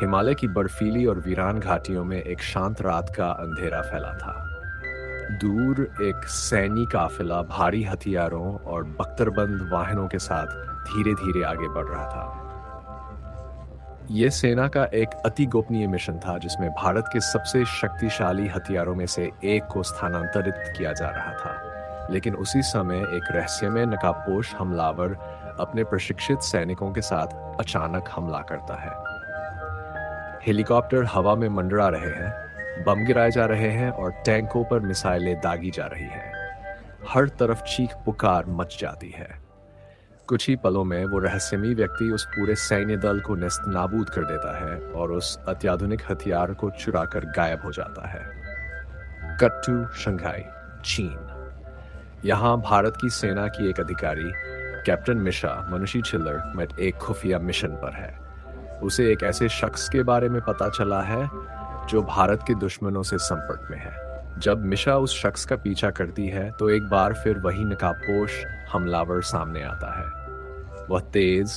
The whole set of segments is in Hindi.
हिमालय की बर्फीली और वीरान घाटियों में एक शांत रात का अंधेरा फैला था। दूर एक सैन्य काफिला भारी हथियारों और बख्तरबंद वाहनों के साथ धीरे धीरे आगे बढ़ रहा था। ये सेना का एक अति गोपनीय मिशन था जिसमें भारत के सबसे शक्तिशाली हथियारों में से एक को स्थानांतरित किया जा रहा था। लेकिन उसी समय एक रहस्यमय नकाबपोश हमलावर अपने प्रशिक्षित सैनिकों के साथ अचानक हमला करता है। हेलीकॉप्टर हवा में मंडरा रहे हैं, बम गिराए जा रहे हैं और टैंकों पर मिसाइलें दागी जा रही हैं। हर तरफ चीख पुकार मच जाती है। कुछ ही पलों में वो रहस्यमयी व्यक्ति उस पूरे सैन्य दल को नेस्तनाबूद कर देता है और उस अत्याधुनिक हथियार को चुराकर गायब हो जाता है। कट टू शंघाई, चीन। यहाँ भारत की सेना की एक अधिकारी कैप्टन मिश्रा मनुषी छिल्लर में एक खुफिया मिशन पर है। उसे एक ऐसे शख्स के बारे में पता चला है जो भारत के दुश्मनों से संपर्क में है। जब मिशा उस शख्स का पीछा करती है तो एक बार फिर वही नकाबपोश हमलावर सामने आता है। वह तेज,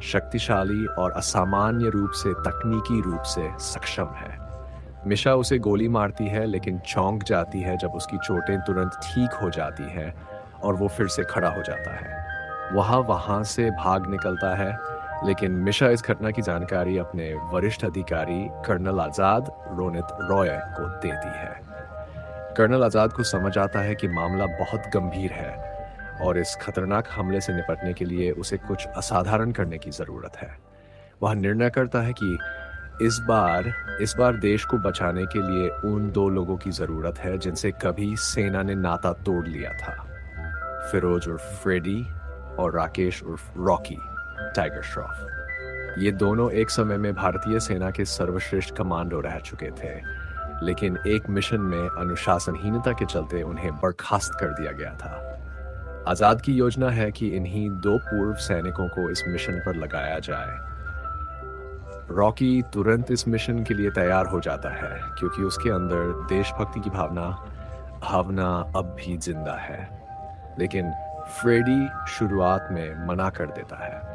शक्तिशाली और असामान्य रूप से तकनीकी रूप से सक्षम है। मिशा उसे गोली मारती है लेकिन चौंक जाती है जब उसकी चोटें तुरंत ठीक हो जाती हैं और वो फिर से खड़ा हो जाता है। वहां से भाग निकलता है, लेकिन मिशा इस घटना की जानकारी अपने वरिष्ठ अधिकारी कर्नल आजाद रोनित रॉय को देती है। कर्नल आजाद को समझ आता है कि मामला बहुत गंभीर है और इस खतरनाक हमले से निपटने के लिए उसे कुछ असाधारण करने की जरूरत है। वह निर्णय करता है कि इस बार देश को बचाने के लिए उन दो लोगों की जरूरत है जिनसे कभी सेना ने नाता तोड़ लिया था, फिरोज उर्फ फ्रेडी और राकेश उर्फ रॉकी टाइगर श्रॉफ। ये दोनों एक समय में भारतीय सेना के सर्वश्रेष्ठ कमांडो रह चुके थे, लेकिन एक मिशन में अनुशासनहीनता के चलते उन्हें बर्खास्त कर दिया गया था। आजाद की योजना है कि इन्हीं दो पूर्व सैनिकों को इस मिशन पर लगाया जाए। रॉकी तुरंत इस मिशन के लिए तैयार हो जाता है क्योंकि उसके अंदर देशभक्ति की भावना अब भी जिंदा है। लेकिन फ्रेडी शुरुआत में मना कर देता है।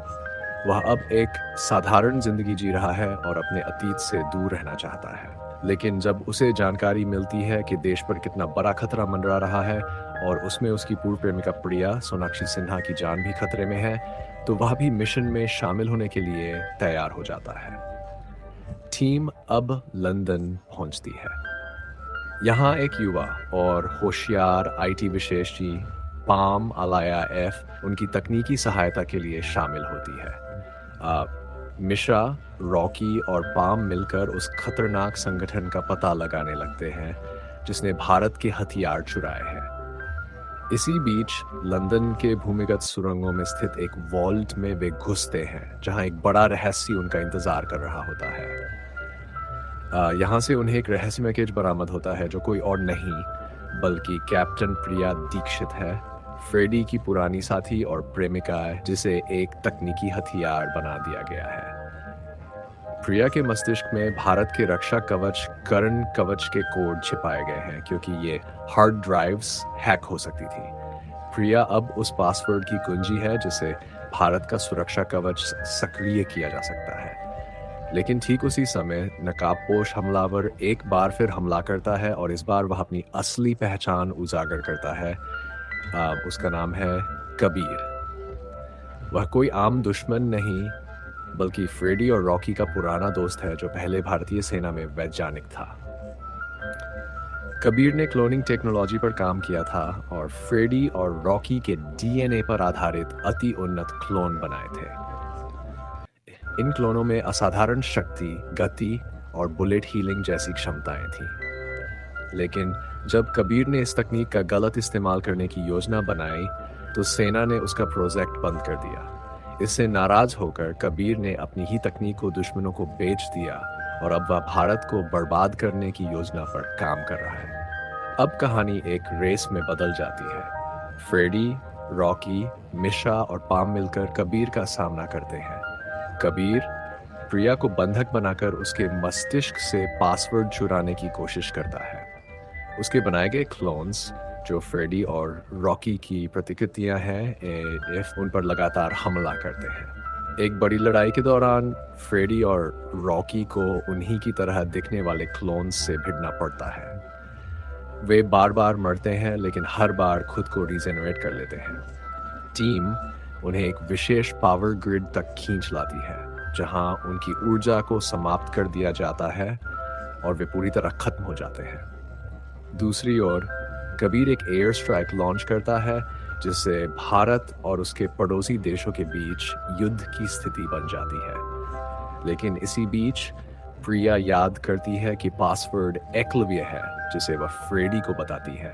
वह अब एक साधारण जिंदगी जी रहा है और अपने अतीत से दूर रहना चाहता है। लेकिन जब उसे जानकारी मिलती है कि देश पर कितना बड़ा खतरा मंडरा रहा है और उसमें उसकी पूर्व प्रेमिका प्रिया सोनाक्षी सिन्हा की जान भी खतरे में है, तो वह भी मिशन में शामिल होने के लिए तैयार हो जाता है। टीम अब लंदन पहुंचती है। यहाँ एक युवा और होशियार आईटी विशेषज्ञ पाम अलाया एफ उनकी तकनीकी सहायता के लिए शामिल होती है। मिश्रा, रॉकी और पाम मिलकर उस खतरनाक संगठन का पता लगाने लगते हैं जिसने भारत के हथियार चुराए हैं। इसी बीच लंदन के भूमिगत सुरंगों में स्थित एक वॉल्ट में वे घुसते हैं जहां एक बड़ा रहस्य उनका इंतजार कर रहा होता है। यहाँ से उन्हें एक रहस्यमय केज बरामद होता है जो कोई और नहीं बल्कि कैप्टन प्रिया दीक्षित है, फ्रेडी की पुरानी साथी और प्रेमिका है जिसे एक तकनीकी हथियार बना दिया गया है। प्रिया के मस्तिष्क में भारत के रक्षा कवच कर्ण कवच के कोड छिपाए गए हैं क्योंकि ये हार्ड ड्राइव्स हैक हो सकती थी। प्रिया अब उस पासवर्ड की कुंजी है जिसे भारत का सुरक्षा कवच सक्रिय किया जा सकता है। लेकिन ठीक उसी समय नकाबपोश हमलावर एक बार फिर हमला करता है और इस बार वह अपनी असली पहचान उजागर करता है। उसका नाम है कबीर। वह कोई आम दुश्मन नहीं बल्कि फ्रेडी और रॉकी का पुराना दोस्त है जो पहले भारतीय सेना में वैज्ञानिक था। कबीर ने क्लोनिंग टेक्नोलॉजी पर काम किया था और फ्रेडी और रॉकी के डीएनए पर आधारित अति उन्नत क्लोन बनाए थे। इन क्लोनों में असाधारण शक्ति, गति और बुलेट हीलिंग जैसी क्षमताएं थी। लेकिन जब कबीर ने इस तकनीक का गलत इस्तेमाल करने की योजना बनाई तो सेना ने उसका प्रोजेक्ट बंद कर दिया। इससे नाराज होकर कबीर ने अपनी ही तकनीक को दुश्मनों को बेच दिया और अब वह भारत को बर्बाद करने की योजना पर काम कर रहा है। अब कहानी एक रेस में बदल जाती है। फ्रेडी, रॉकी, मिश्रा और पाम मिलकर कबीर का सामना करते हैं। कबीर प्रिया को बंधक बनाकर उसके मस्तिष्क से पासवर्ड चुराने की कोशिश करता है। उसके बनाए गए क्लोन्स जो फ्रेडी और रॉकी की प्रतिकृतियां हैं उन पर लगातार हमला करते हैं। एक बड़ी लड़ाई के दौरान फ्रेडी और रॉकी को उन्हीं की तरह दिखने वाले क्लोन्स से भिड़ना पड़ता है। वे बार बार मरते हैं लेकिन हर बार खुद को रीजेनरेट कर लेते हैं। टीम उन्हें एक विशेष पावर ग्रिड तक खींच लाती है जहां उनकी ऊर्जा को समाप्त कर दिया जाता है और वे पूरी तरह खत्म हो जाते हैं। दूसरी ओर कबीर एक एयर स्ट्राइक लॉन्च करता है जिससे भारत और उसके पड़ोसी देशों के बीच युद्ध की स्थिति बन जाती है। लेकिन इसी बीच प्रिया याद करती है कि पासवर्ड एकलव्य है जिसे वह फ्रेडी को बताती है।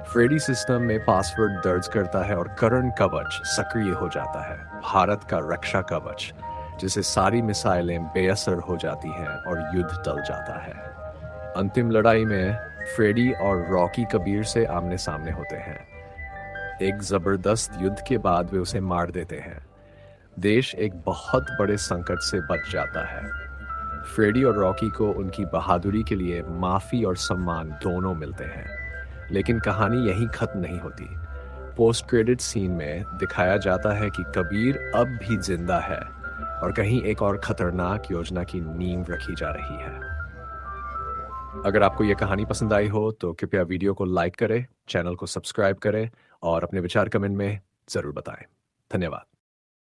फ्रेडी सिस्टम में पासवर्ड दर्ज करता है और कर्ण कवच सक्रिय हो जाता है, भारत का रक्षा कवच, जिसे सारी मिसाइलें बेअसर हो जाती हैं और युद्ध टल जाता है। अंतिम लड़ाई में फ्रेडी और रॉकी कबीर से आमने सामने होते हैं। एक जबरदस्त युद्ध के बाद वे उसे मार देते हैं। देश एक बहुत बड़े संकट से बच जाता है। फ्रेडी और रॉकी को उनकी बहादुरी के लिए माफी और सम्मान दोनों मिलते हैं। लेकिन कहानी यहीं खत्म नहीं होती। पोस्ट क्रेडिट सीन में दिखाया जाता है कि कबीर अब भी जिंदा है और कहीं एक और खतरनाक योजना की नींव रखी जा रही है। अगर आपको यह कहानी पसंद आई हो तो कृपया वीडियो को लाइक करें, चैनल को सब्सक्राइब करें और अपने विचार कमेंट में जरूर बताएं। धन्यवाद।